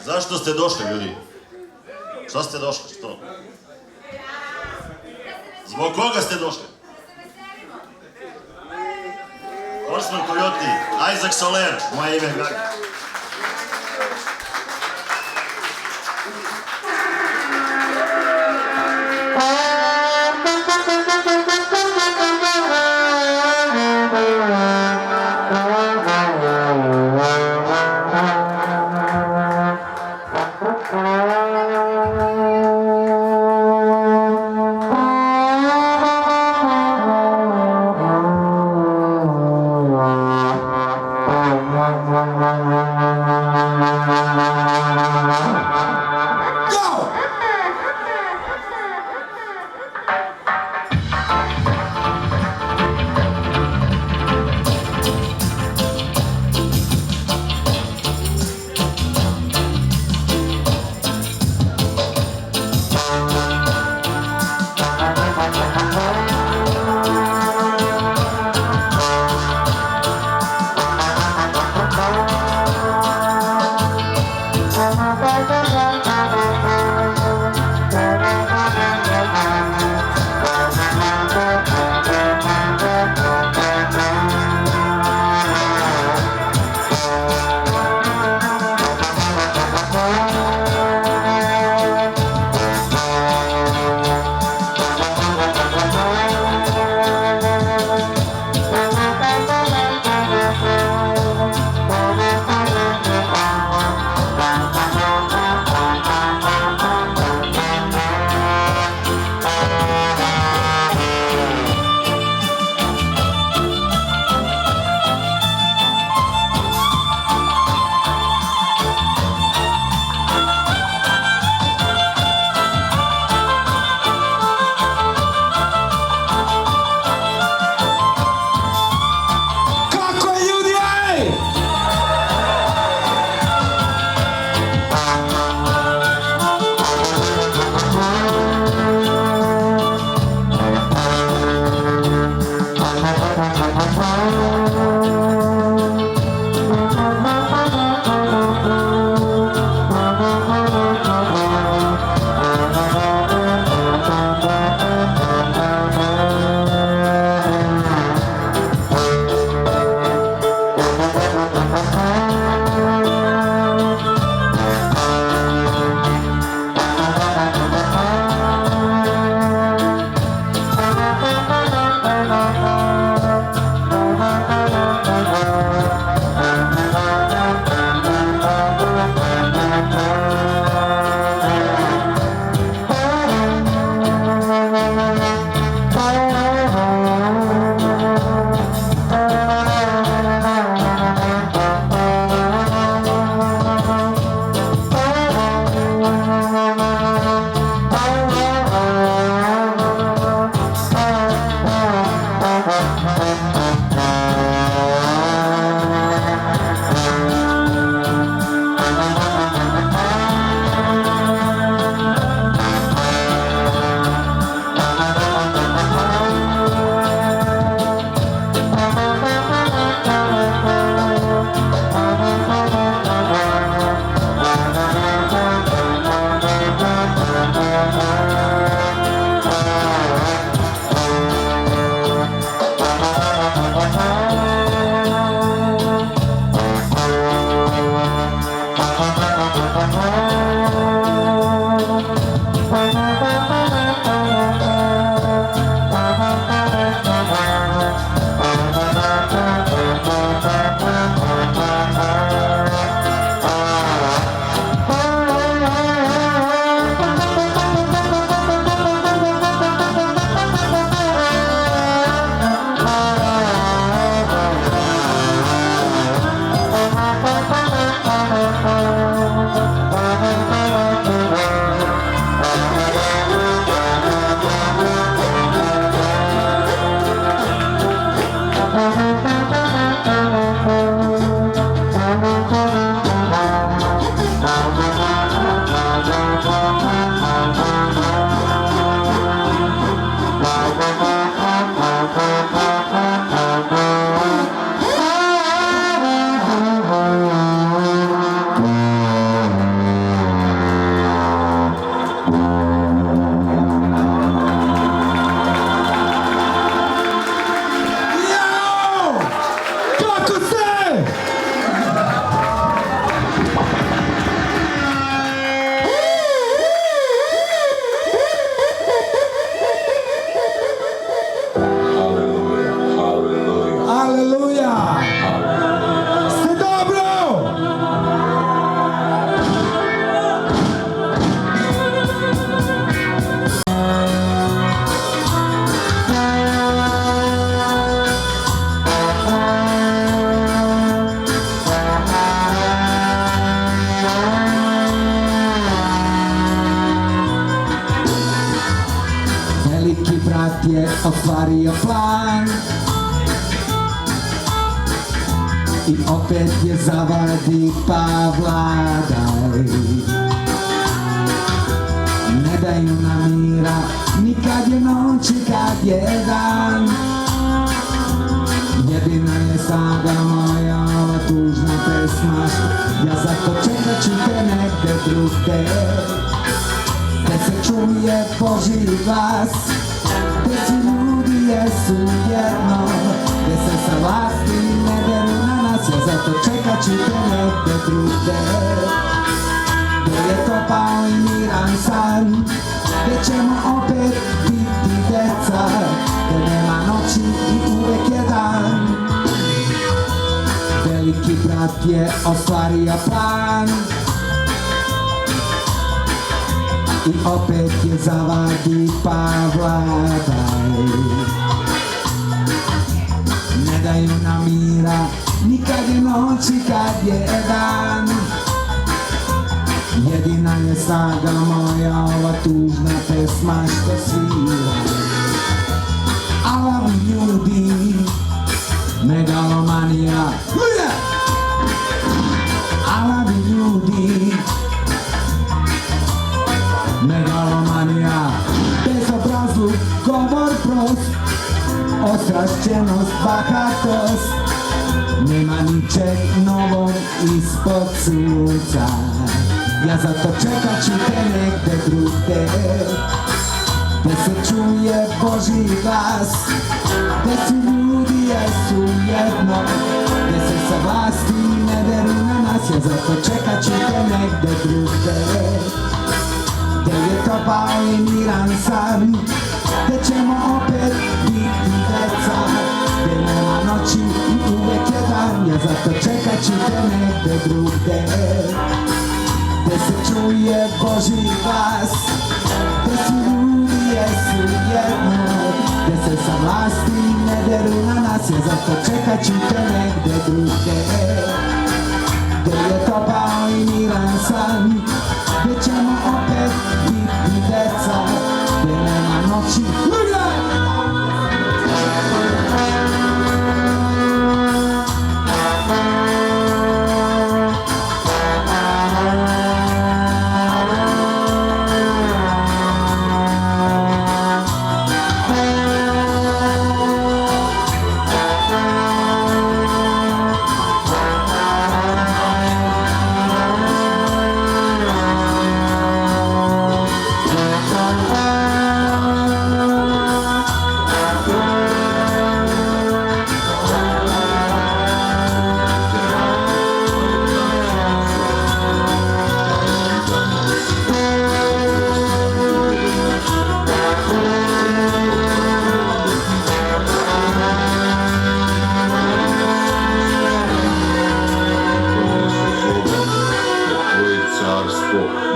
Zašto ste došli, ljudi? Što ste došli? Što? Zbog koga ste došli? Hornsman Coyote, Isaac Soler, moje ime je Gaga. Wow. ostvario plan i opet je zavadi pa vladaj. Ne daju nam mira ni kad je noć i kad je dan. Jedina je snaga moja ova tužna pesma, ja zato čekat ću te negde drugde, gde se čuje Božji glas, gde svi ljudi jesu jedno, gde se sa vlasti ne deru na nas, ja zato čekat ću te negde drugde, gde je topao i miran san, gde ćemo opet biti deca, gde nema noći i uvek je dan. Veliki brat je ostvario plan i opet je zavadi pa vladaj. Ne daju nam mira ni kad je noć i kad je dan. Jedina je snaga moja ova tužna pesma što svira. Alavi ljudi, megalomanija, alavi ljudi, megalomanija, bezobrazluk, govor prost, ostrašćenost, bahatost, nema ničeg novog ispod sunca. Ja zato čekat ću te negde drugde, gde se čuje Božji glas, gde svi ljudi jesu jedno, gde se sa vlasti ne deru na nas. Ja zato čekat ću te negde drugde, gde je topao i miran san, gde ćemo opet biti deca, gde nema noći i uvek je dan. Ja zato čekat ću te negde drugde, gde se čuje Božji glas, gde svi ljudi jesu jedno, gde se sa vlasti ne deru na nas. Ja zato čekat ću te negde drugde, gde je topao i miran san, gde ćemo opet biti deca, gde nema noći.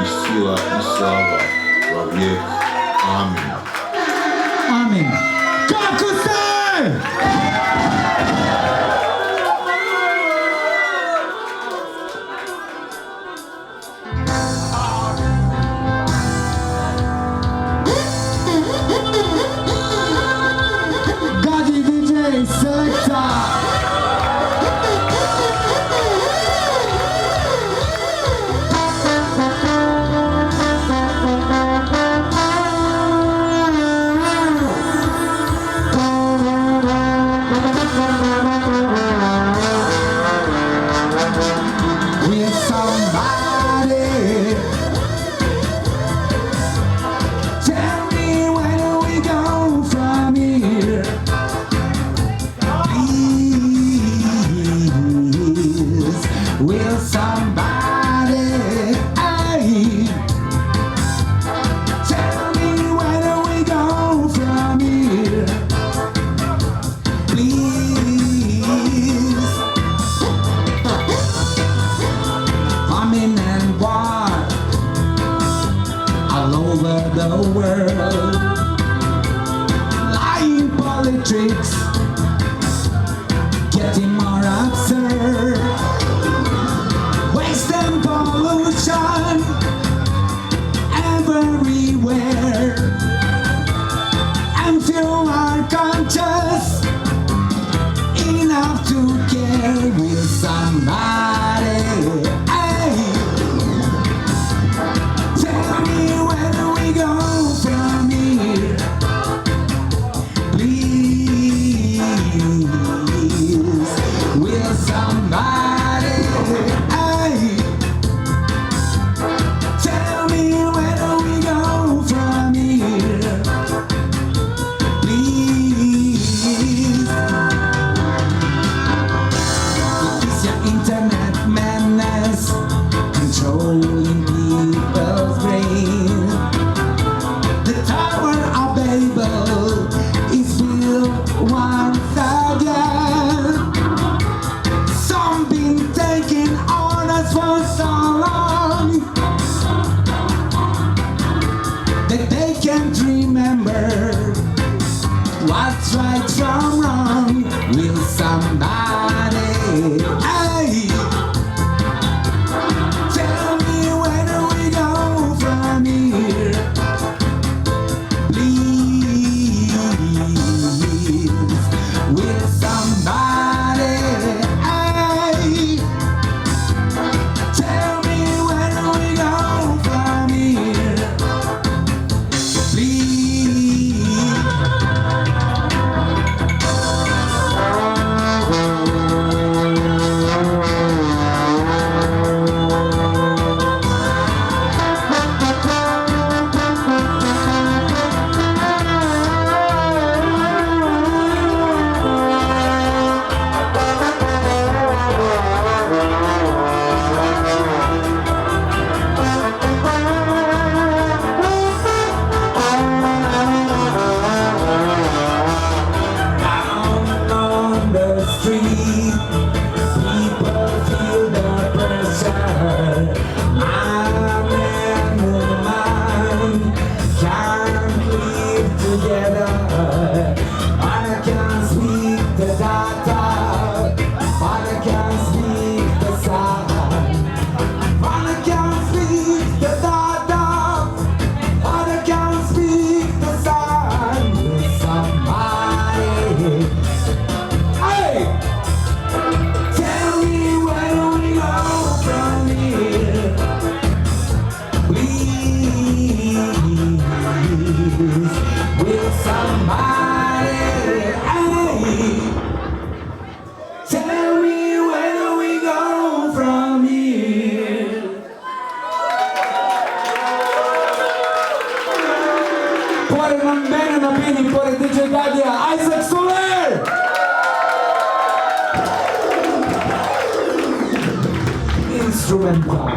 I sila i slava va vijek. Amin. Amin. Kako ste? Gadi DJ Selekta. Will somebody tell me where do we go from here? Please. Famine and war all over the world. Lying politics getting more absurd. Waste and pollution everywhere, and fuel our Will somebody, hey, tell me where do we go from here? Please, will somebody, hey, tell me where do we go from here? Please. Is your internet madness controlling people's brain? The Tower of Babel is built once again. Some been taking orders for so long that they can't remember what's right from wrong. Will somebody, hey, tell me where do we go from here? Please, will somebody, hey, tell me where do we go from here? Please. Down on the street, people feel the pressure. I'm and woman can't live together. I can't speak the data, but I can speak the sound. But I can't speak the data, but I can speak the sound. Will somebody, hey, tell me where do we go from here? Please, will somebody, hey, tell me where do we go from here? Cuore non bene, non bene, cuore di Gegadia, Isaac Soler! Instrumental.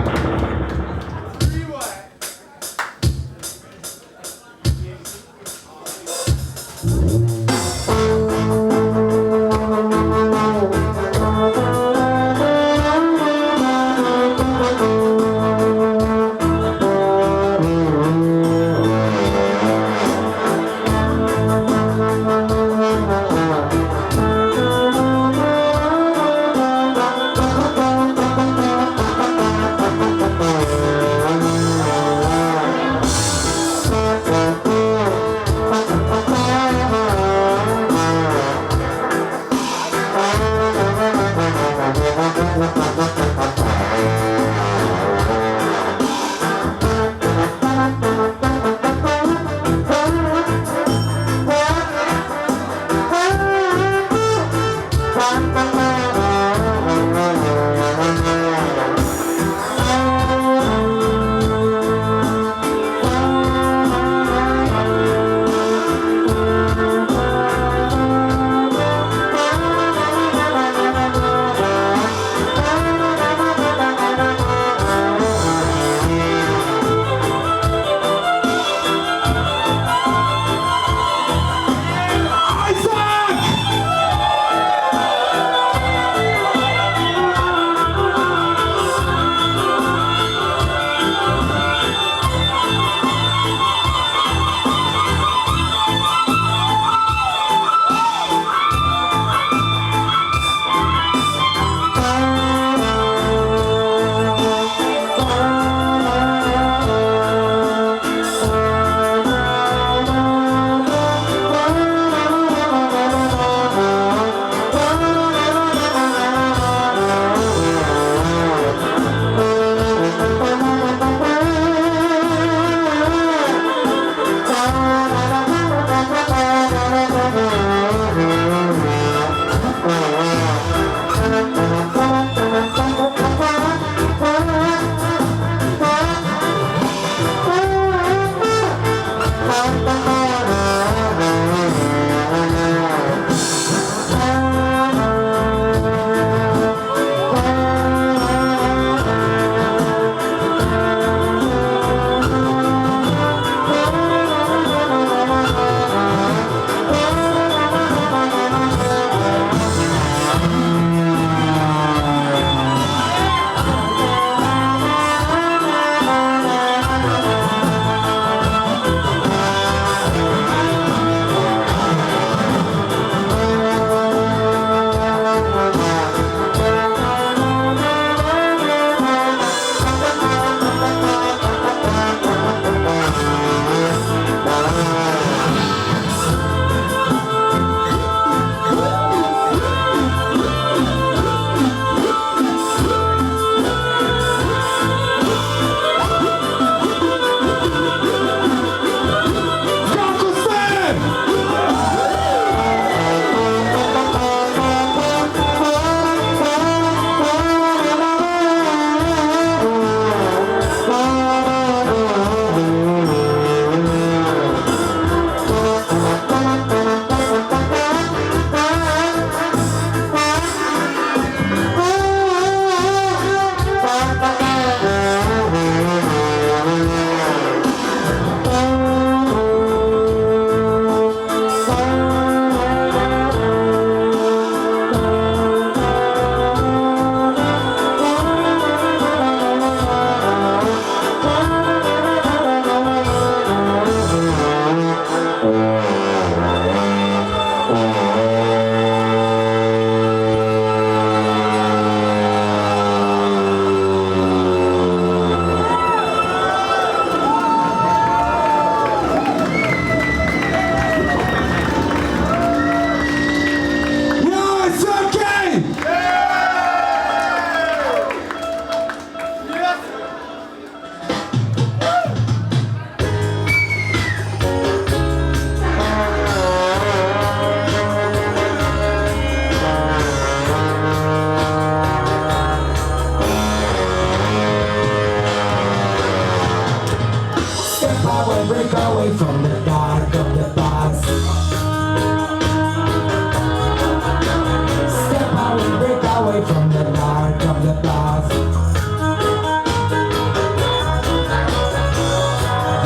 past.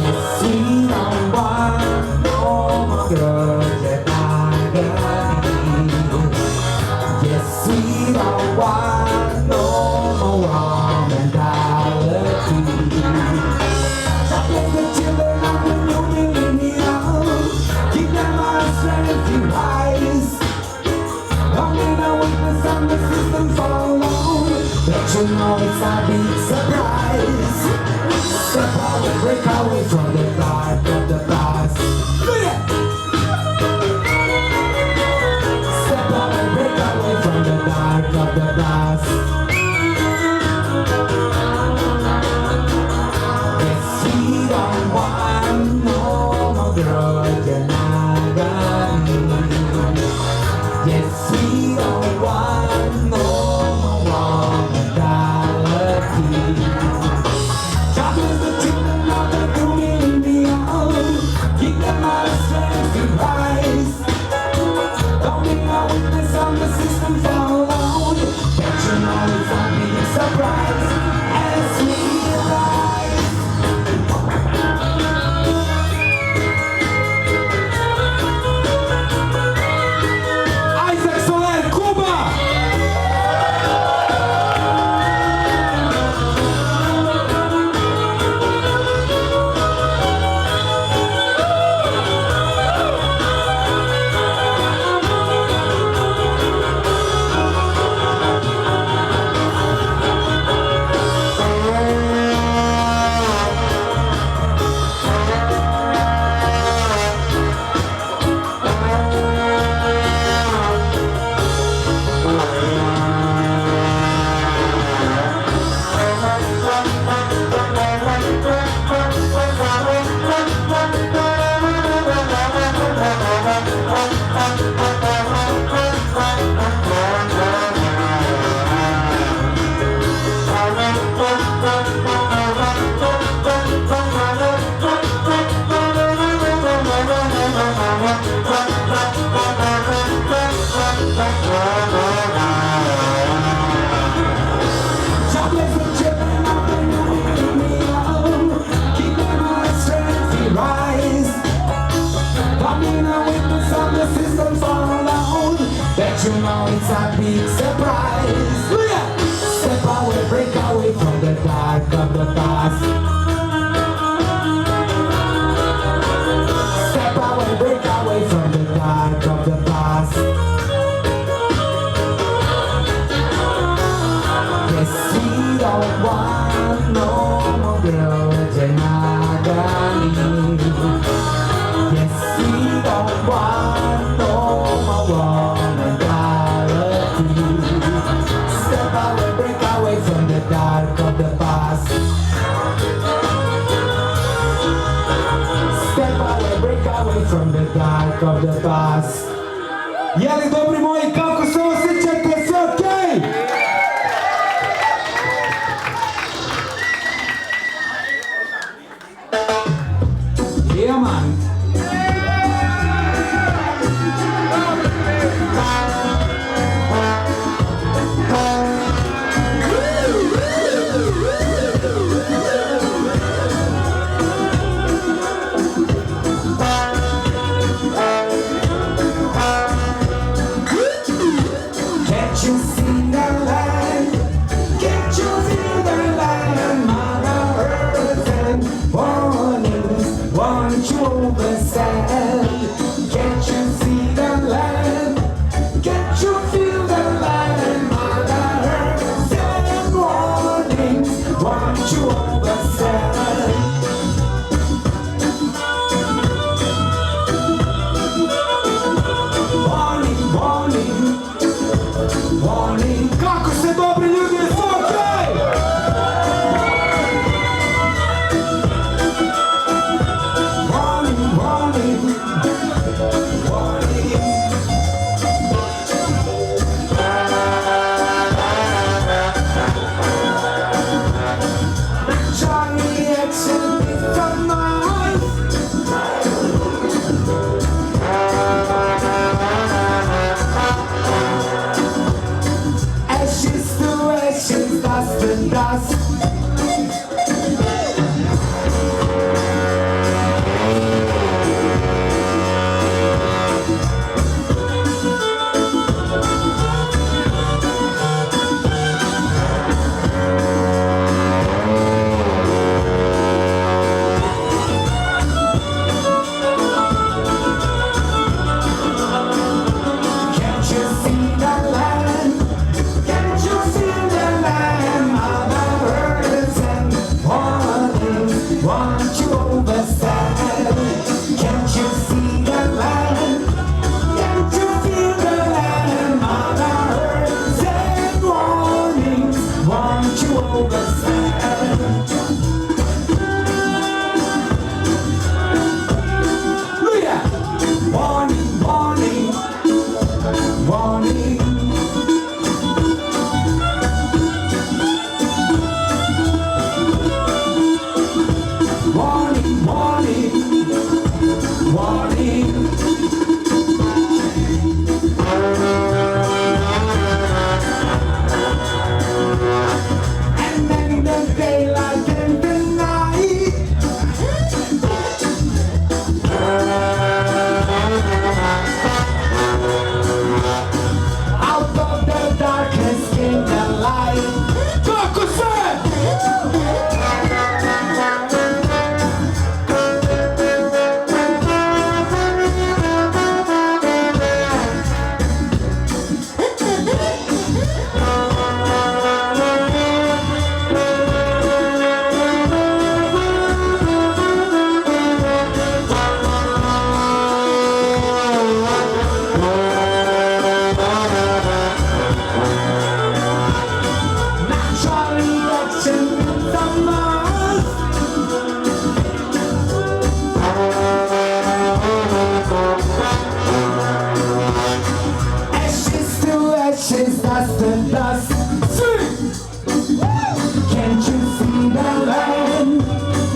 Yes, we don't want no more grudge and agony. Yes, we don't want no more war mentality. Let the children of the new millennium keep them on strength to rise. Only the weakness of the system follow. But you know it's a big surprise. Step out and break away from the dark of the past. Step out and break away from the dark of the past. Yes, we don't want no more grudge and agony. Yes, we don't want no more war mentality. God bless the children of the new millennium. Keep them out of strength to rise. Don't be a witness of the system followed. But you know it's a big surprise as we rise. Isaac Soler, Cuba! God bless the children of the new millennium. Keep them on strength to rise. Don't be a witness of the system followed. Bet you know it's a big surprise. Step away, break away from the dark of the past. Step away, break away from the dark of the past. Yes, we don't want no more grudge and agony. Yes, we don't want no more war mentality. Step away, break away from the dark of the past. Step away, break away from the dark of the past. Jeli dobri moji, kako se osjećate? Sve okej? Yeah, man. Warning. Warning, warning, warning. And then the daylight and the night. Out of the darkness came the light. Coco said! Ashes, dust and dust. Sing! Can't you see the land?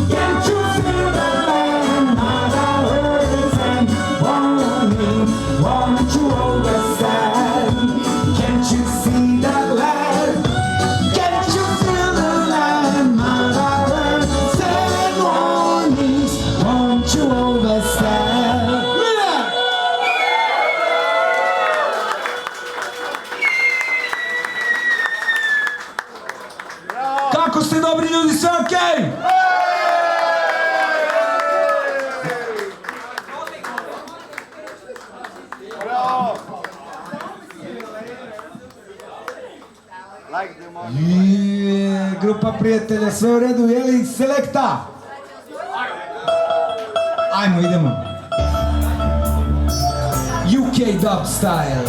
Can't you feel the land? Mother Earth and warning, won't you understand? Can't you see the land? Can't you feel the land? Mother Earth and warnings, won't you understand? Kako ste dobri ljudi, sve okej? Grupa prijatelja, sve u redu, jeli selekta? Ajmo, idemo. UK dub style.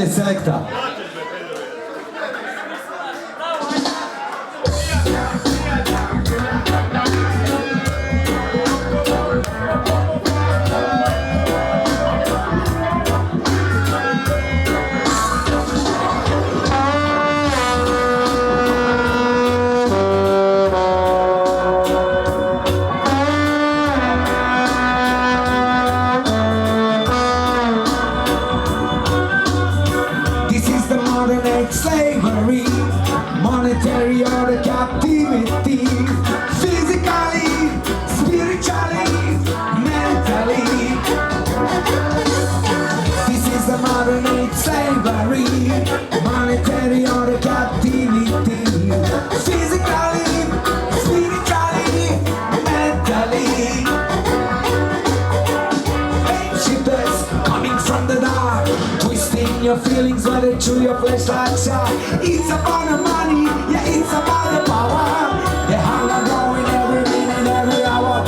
Ajde, selekta. Slavery, monetary or the captivity, physically, spiritually, mentally. This is the modern age slavery, monetary or the captivity, physically, spiritually, mentally. Shifters coming from the dark, twisting your feelings while they chew your flesh like shark. It's about the money, yeah, it's about the power. The hunger growing every minute, every hour.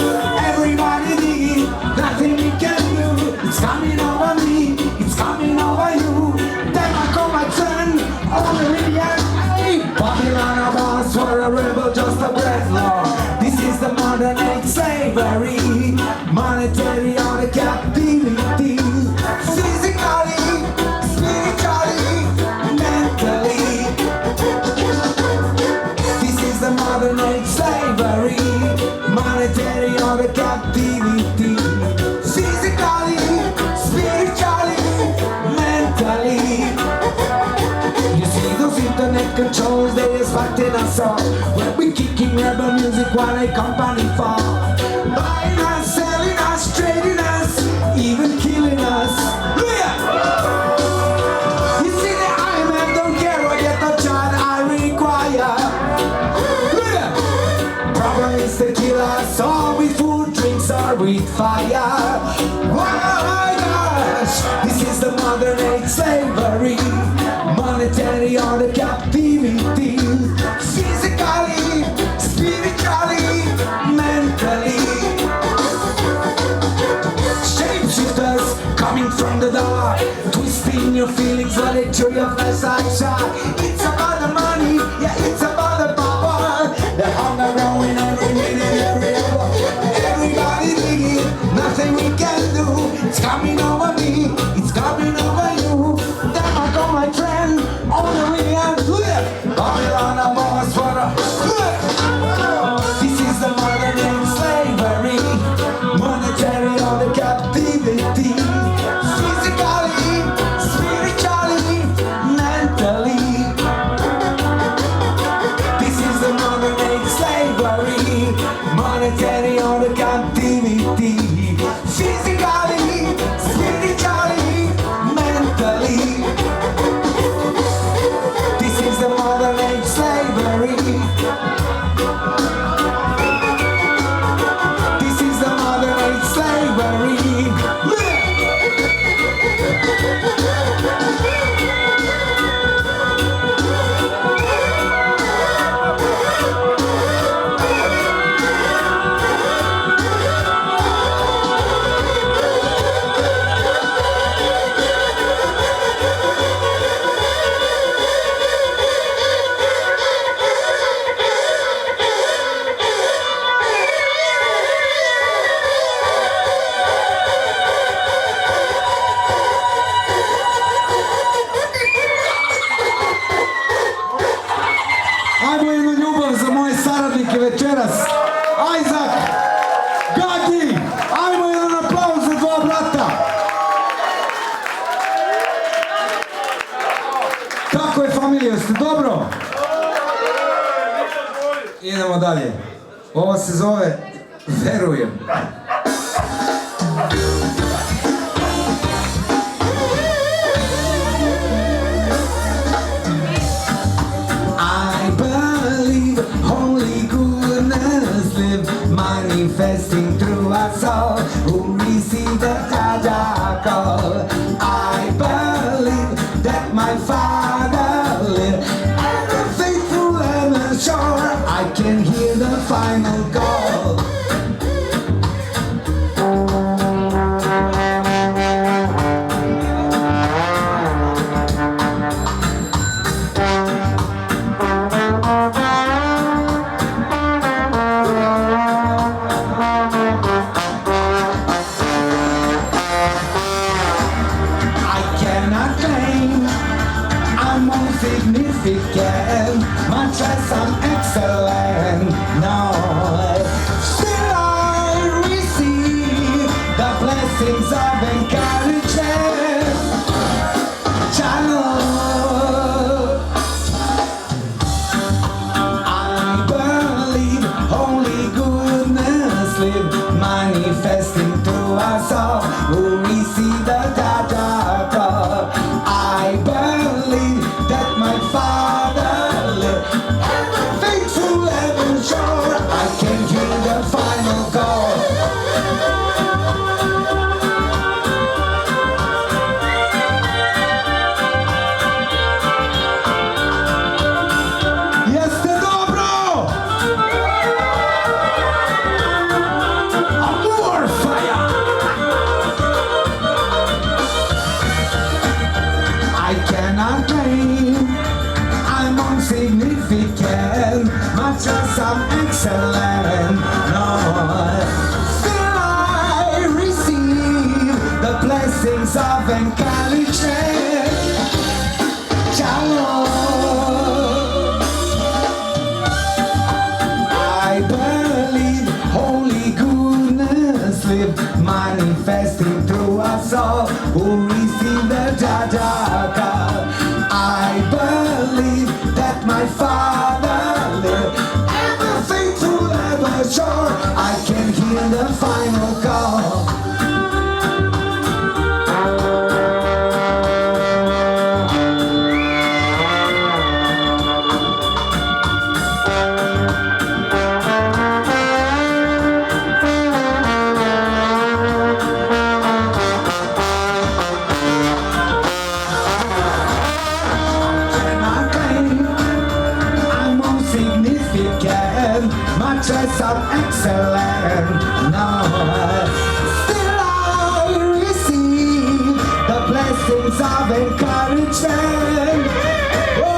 Everybody digging, nothing we can do. It's coming over me, it's coming over you. Then I come my turn, over the end. Babylon a boss for a rebel, just a breadlord. This is the modern age slavery, monetary or the captivity, physically, spiritually, mentally. This is the modern age slavery, monetary or the captivity, physically, spiritually, mentally. You see those internet controls, they expecting us all. When we kicking rebel music while they company fall. Buying us, selling us, trading us, even killing us. Yeah. You see the Iron Man don't care what you touch on, I require. Yeah. Problem is to kill us all with food, drinks or with fire. Oh my gosh, this is the modern age slavery, monetary or the captivity, physically, spiritually, mentally. Shapeshifters coming from the dark, twisting your feelings while they chew your flesh like shark. It's about the money, yeah, it's about the power. The hunger growing every minute, every hour. Everybody digging, nothing we can do. It's coming over me, it's coming over you. Then I go my trend, on the way and live. Babylon a boss for a this is the modern age slavery, monetary or the captivity, physically, spiritually, mentally. This is the modern age slavery, monetary or the captivity, physically, spiritually, mentally. This is the modern age slavery. This is the modern age slavery. Ajmo jednu ljubav za moje saradnike večeras. Ajzak, Gagi, ajmo jedan aplauz za dva brata. Kako je familija, ste dobro? Idemo dalje. Ovo se zove Verujem. Manifesting through us all who receive the Jaja call. I believe that my Father lives, and the faithful and sure I can hear the final call. some excellent noise. Still I receive the blessings of encouragement. Shalom. I believe holy goodness live, manifesting through us all who receive the Jajaka. I believe that my Father live, ever faithful, ever sure. I can hear the final call. My choice of excellent, no. Still I receive the blessings of encouragement. Oh,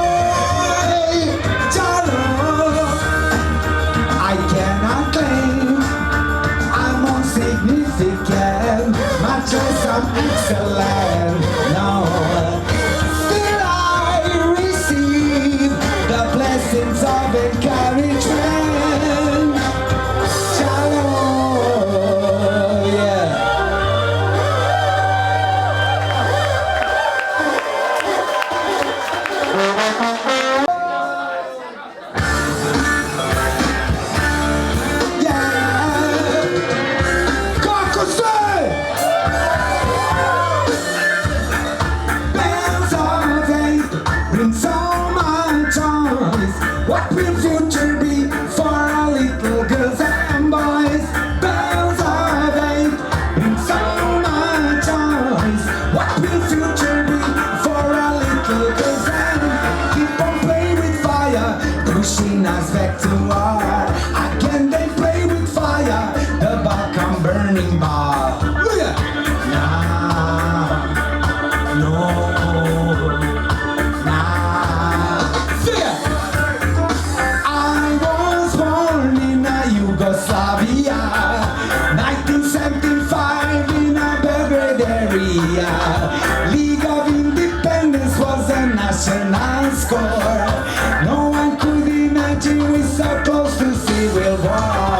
Jalo, I cannot claim I'm insignificant. My choice of excellent, no. Still I receive the blessings of encouragement. What will future be for our little girls and boys? Bells of eight bring so much choice. What will future be for our little girls and keep on playing with fire, pushing us back to war. Again they play with fire, the Balkan burning bar. Now, no. Yugoslavia, 1975 in a Belgrade area. League of Independence was a national score. No one could imagine we so close to civil war.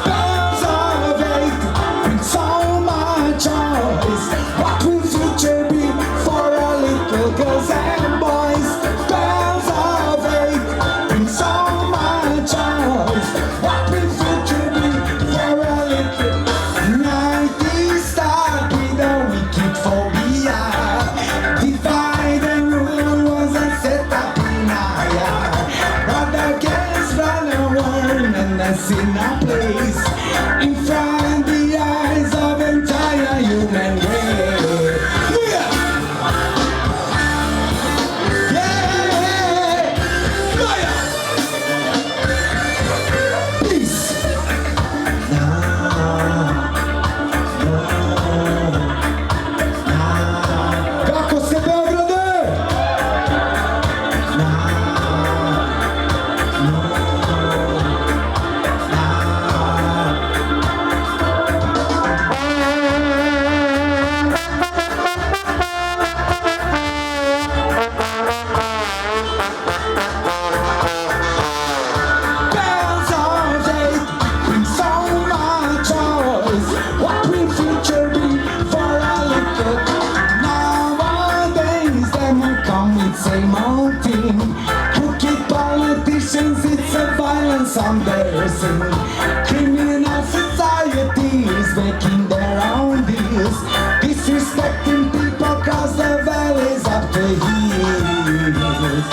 Bells of eight bring so much choice. What will future be for our little girls and boys? Bells of eight bring so much choice. What will future be for a little? 90s start with a wicked phobia. Divide and rule was a setup in Aya. Brother against brother, warm and that's in a place in front the eyes of entire human race. Same old thing. Crooked politicians, it's a violence on their sin. Criminal society is making their own deals, disrespecting people cause the valleys up the hills.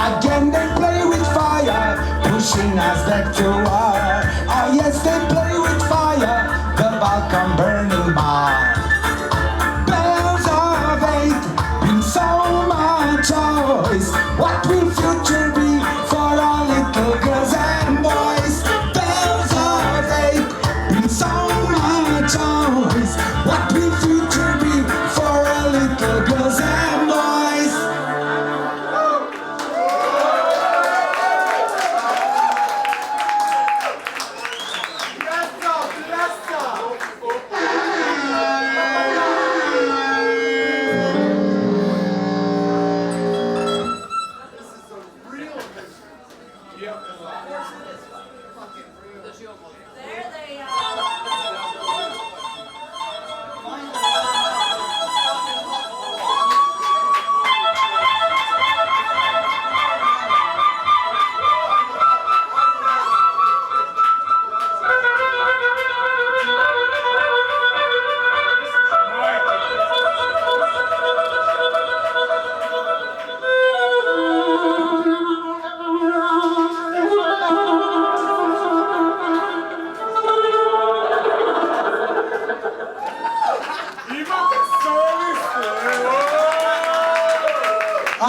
Again they play with fire, pushing us back to war. Oh yes, they play with fire, the Balkan burning bar. Bells of eight bring so much choice. What will future be for our little girls and boys? Bells of eight bring so much choice. What will future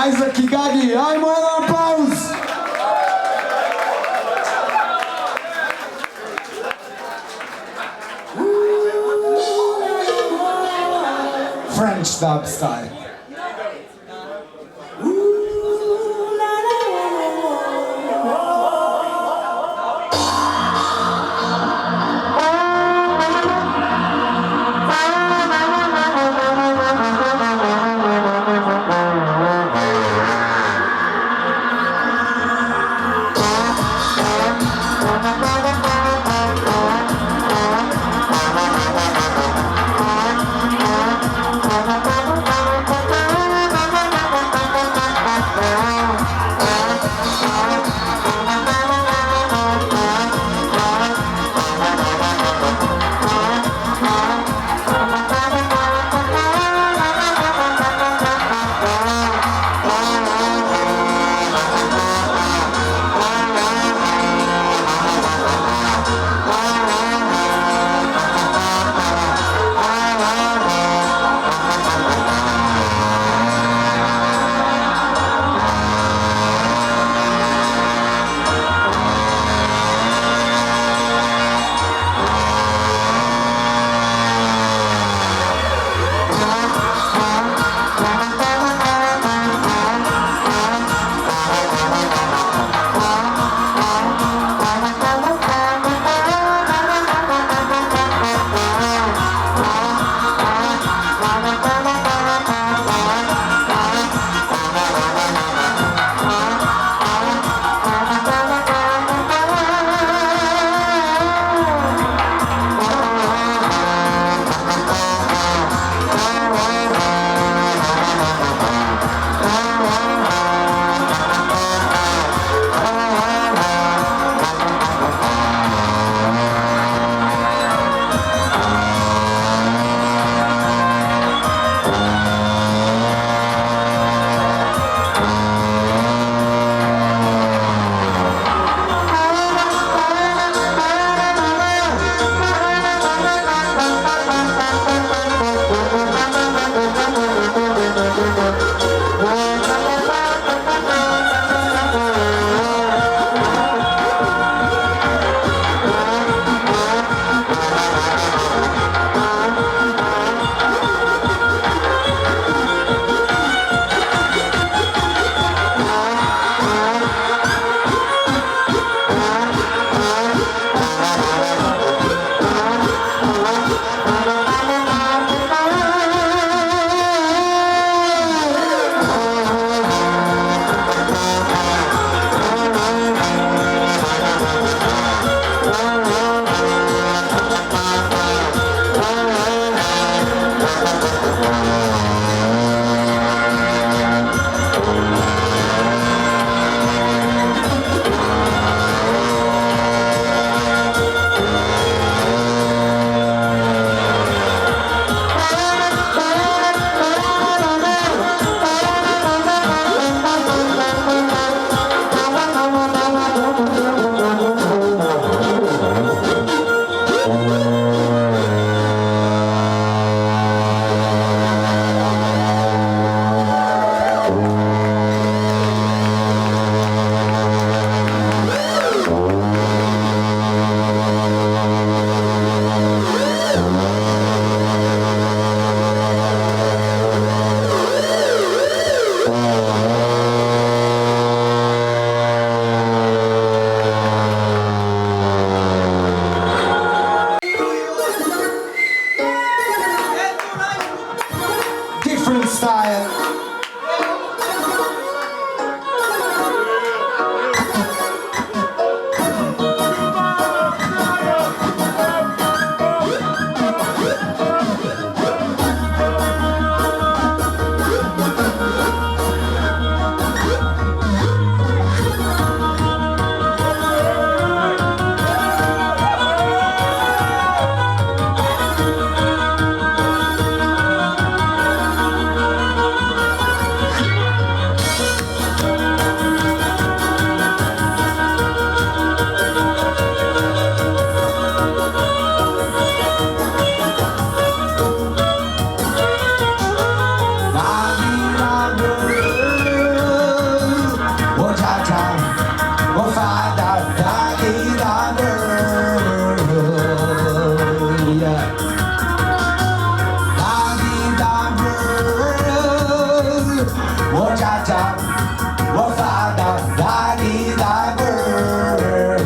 Isaac i Gagi, ajmo jedan aplauz! French dub style. Jaja, oh Father, Daddy, thy word.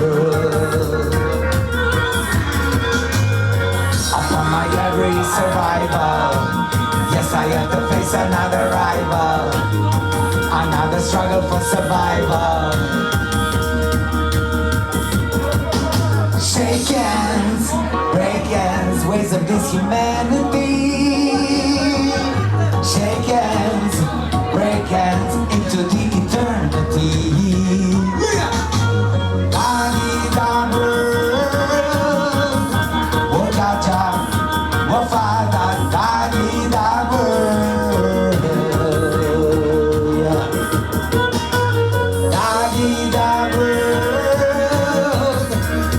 Upon my every survival, yes, I have to face another rival, another struggle for survival. Shake hands, break hands, ways of this humanity. Shake hands, break hands into the eternity. Daddy, oh Jaja, oh Father, Daddy, Daddy,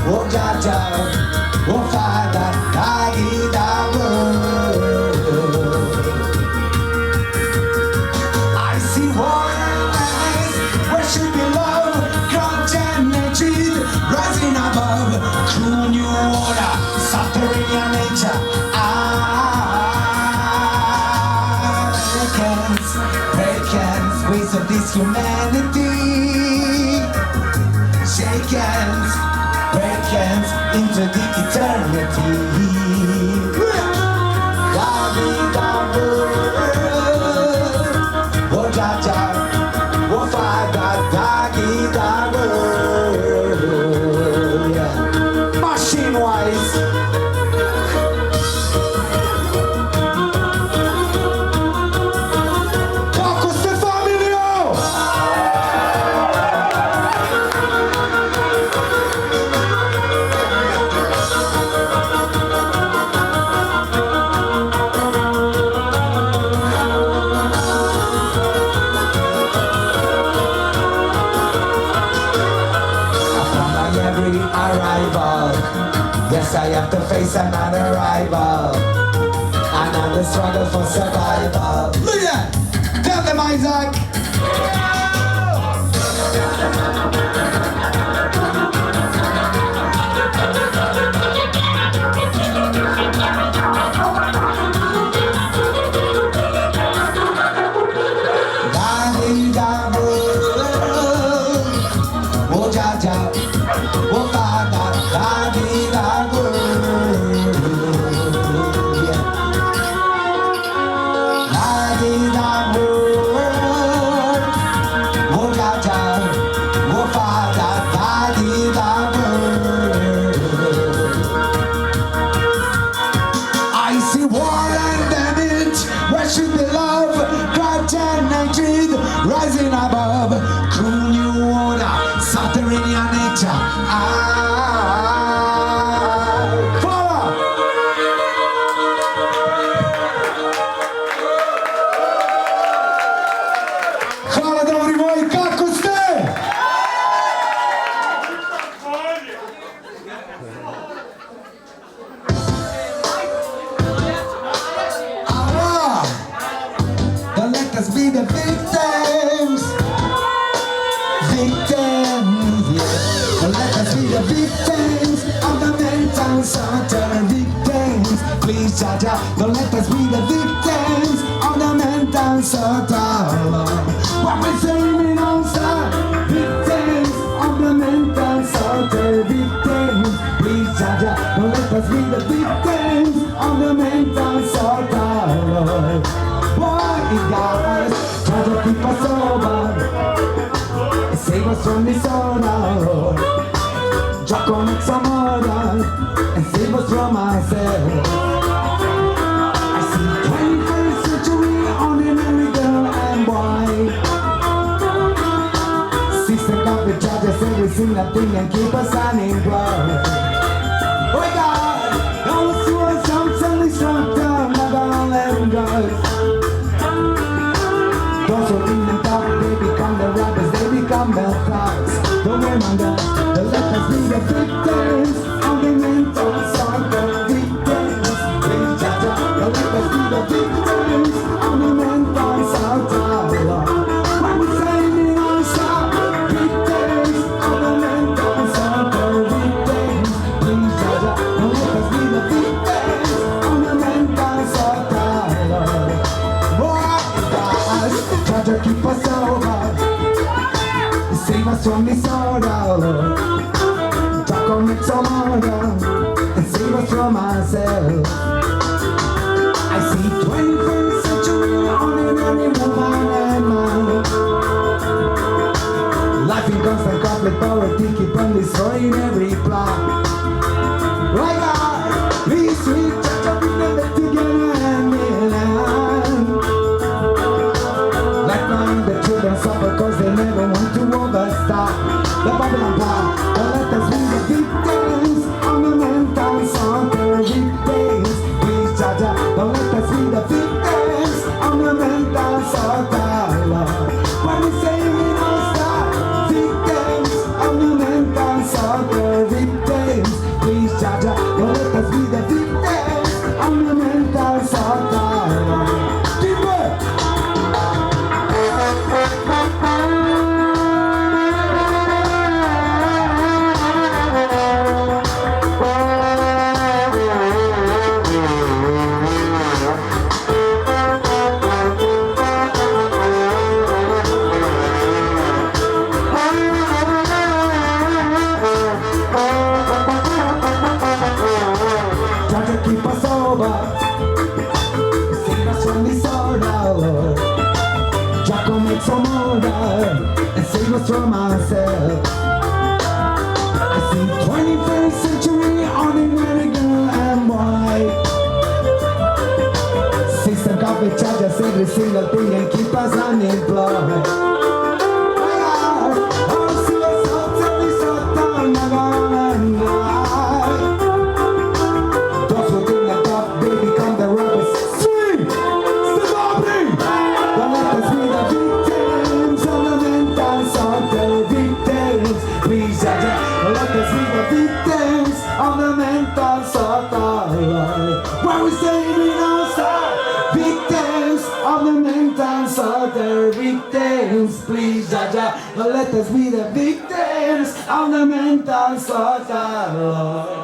oh Jaja, oh Father, Daddy, I see warriors, worship your love, grudge and hatred, rising above, cruel new order, suffering your nature. Break hands, ways of this humanity. Shake hands, break hands into the eternity. Daddy, oh Jaja, oh Father, Daddy, machine wise. Arrival. Yes, I have to face another rival, another struggle for survival. Look at that! Tell them, Isaac! Oh Jaja, oh Father, Daddy, oh Jaja, oh Father, Daddy, I see war and damage, worship the love, grudge and hatred, rising above, cruel new order, suffering your nature. Hvala dobri moji, kako ste? Don't let us be the victims. Victims, yeah. Don't let us be the victims of the mental disorder. Victims, please, Jaja. Don't let us be the victims of the mental disorder. What we say we don't stop. Victims of the mental disorder. Victims, please, Jaja. Don't let us be the victims of the mental disorder. Boy, God, try to keep us sober, save us from disorder. Drop on some order and save us from ourselves. I see 21st century ordinary girl and boy. Sister got the judges say we sing that thing and keep us unemployed. Oh God, those who are some silly structure, never let them go. Those who in the dark, they become the robbers, they become the thugs. The women, the let us be the victims of the mental disorder. Victims, please, Jaja. The let us be the victims of the mental disorder. When we say we don't stop, victims of the mental disorder. Victims, Jaja, keep us sober. Save us from this sorrow. Jack, come make some order and save us from ourselves. I see 21st century ordinary woman and man. Life in constant conflict, poverty keep on destroying every plan. Right now, please sweet Jaja, bring them back together and in hand. Like now the children suffer cause they never want to overstop the Babylon plan. But let us be the victims of the mental soccer victims. Please Jaja, don't let us be the victims of the mental soccer, Lord. When we say we don't stop, victims of the mental soccer victims. Please Jaja, don't let us be the victims of the mental soccer, Lord. Keep it! Jaja, keep us sober. Save us from disorder, Lord. Jaco, make some order and save us from ourselves. I see 21st century ordinary girl and boy. System coffee charge us every single thing and keep us unemployed. Please, Jaja, let us be the victims of the mental soccer. When we say we don't stop, victims of the mental soccer victims. Please, Jaja, let us be the victims of the mental soccer.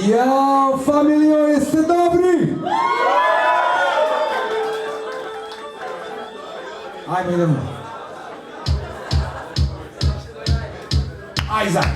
Jao, familio, jeste dobri? Ajmo, idemo. Isaac.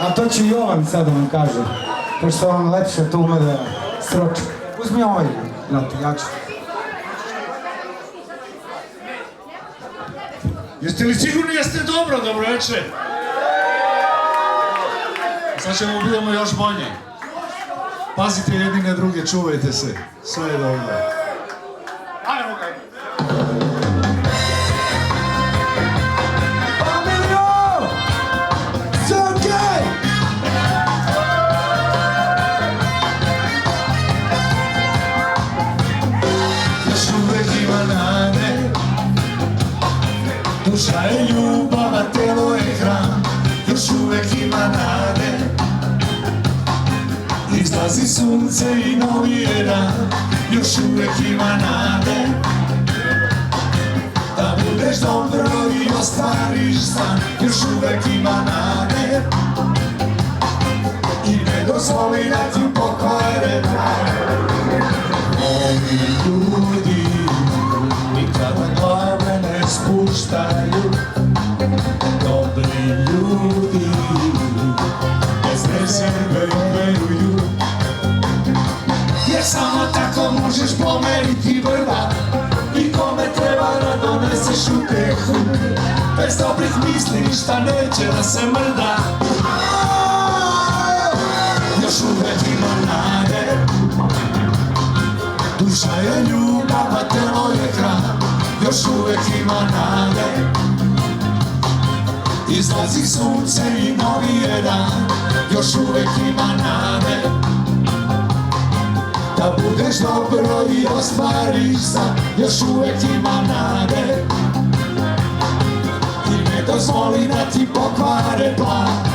A to će Jovan sad da vam kaže, pošto vam lepše to ume da sroči. Uzmi ovaj, brate, ja ću. Jeste li sigurni jeste dobro, dobro večer? Sad ćemo budemo još bolje. Pazite jedni na druge, čuvajte se. Sve je dobro. Ajmo kaj. Familio! Sve okej! Još uvek ima nade, duša je ljubav, a telo je hran. Još uvek ima nade, izlazi sunce i novi je dan. Još uvek ima nade, da budeš dobro i ostvariš san. Još uvek ima nade, i ne dozvoli da ti pokvare dan. Ovi ljudi nikada glave ne spuštaju, dobri ljudi bez rezerve veruju, jer samo tako možeš pomeriti brda i kome treba da doneseš utehu. Bez dobrih misli ništa neće da se mrda. Još uvek ima nade, duša je ljubav, a telo je hran. Još uvek ima nade, izlazi sunce i novi je dan. Još uvek ima nade, da budeš dobro i ostvariš san. Još uvek ima nade, i ne dozvoli da ti pokvare plan.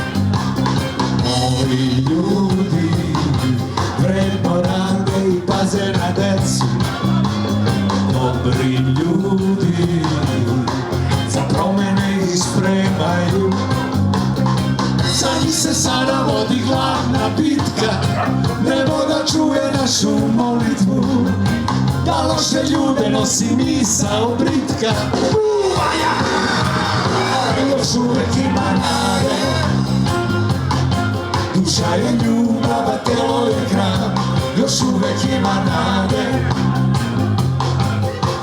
Moji ljudi vredno rade i paze na decu. Dobri ljudi za promene ih spremaju. Za njih se sada vodi glavna bitka, nebo da čuje našu molitvu, da loše ljude nosi misao britka. Još uvek ima nade, duša je ljubav, a telo je hran. Još uvek ima nade,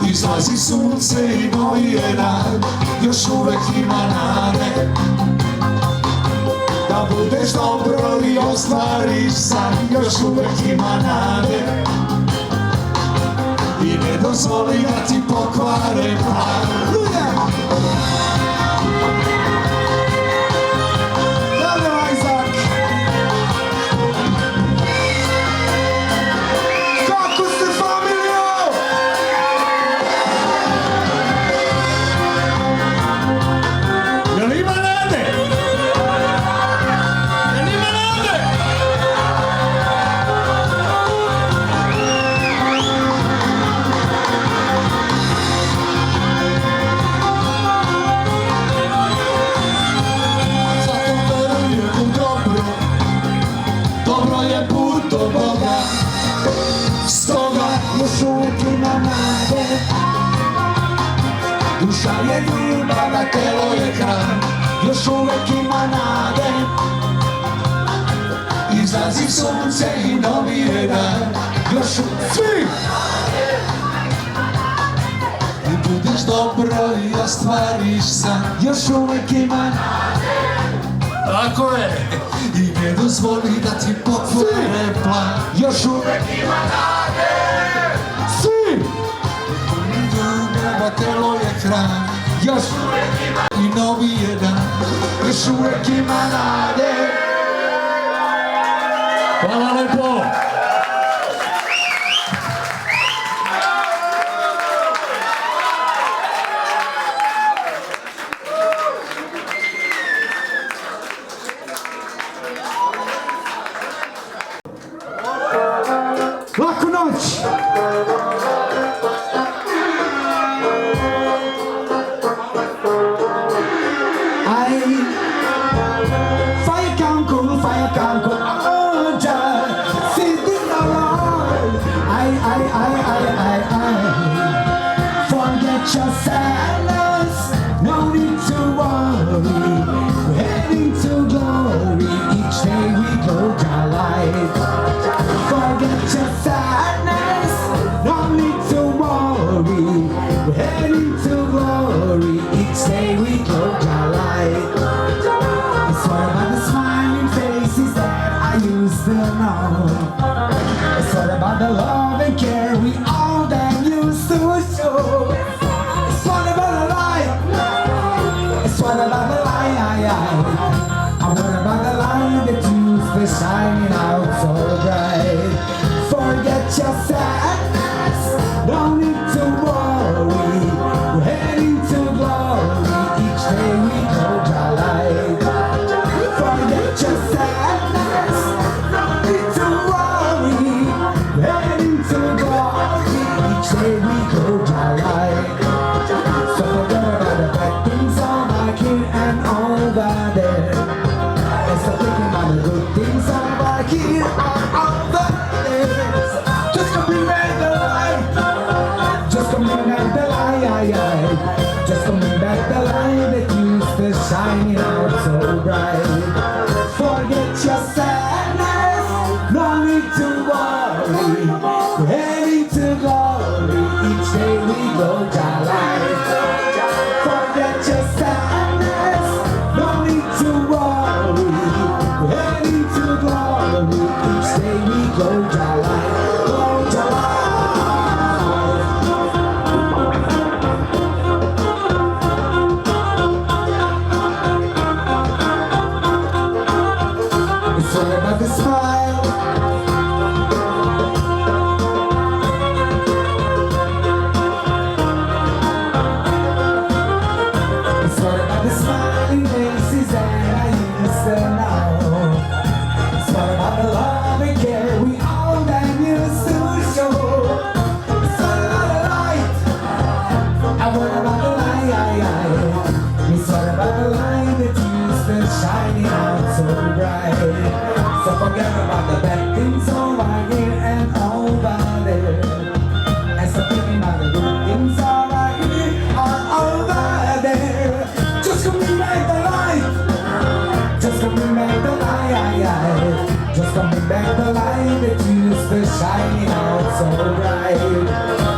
izlazi sunce i novi je dan. Još uvek ima nade, da budeš dobro i ostvariš san. Još uvek ima nade, i ne dozvoli da ti pokvare plan. Duša je ljubav, a telo je hran. Još uvek ima nade, izlazi sunce i novi je dan. Još uvek svi! I budeš dobro i ostvariš san. Još uvek ima nade, tako je, i ne dozvoli da ti pokvare plan. Još uvek ima nade, svi! Ljubav, telo je hran. Još uvek ima i novi je dan. Još uvek ima nade. Hvala lepo. Laku noć! Aj, shining out so bright. Forget your sadness, don't need to worry. We're heading to glory, each day we go our light. Forget your sadness, don't need to worry. We're heading to glory, each day we go our light. So forget about the bad things on my kid and over there. And stop thinking about the good things on my kid and over there. Just come bring back the light. Just come bring back the light. Just come bring back the light that used to shining out so bright. Forget your sadness, no need to worry. We're heading to glory, each day we go our light. Forget your sadness, no need to worry. We're heading to glory, each day we go our light. Go our light. It's all about the smile. It's all about the smiling faces that I used to know. It's all about the love and care we all that used to show. It's all about the light. I want about the light. It's all about the light that used to shining out so bright. So forget about the bad things over here and over there. And stop thinking about the good things over here or over there. Just come bring back the light. Just come bring back the light. Just come bring back the light that used to shining out so bright.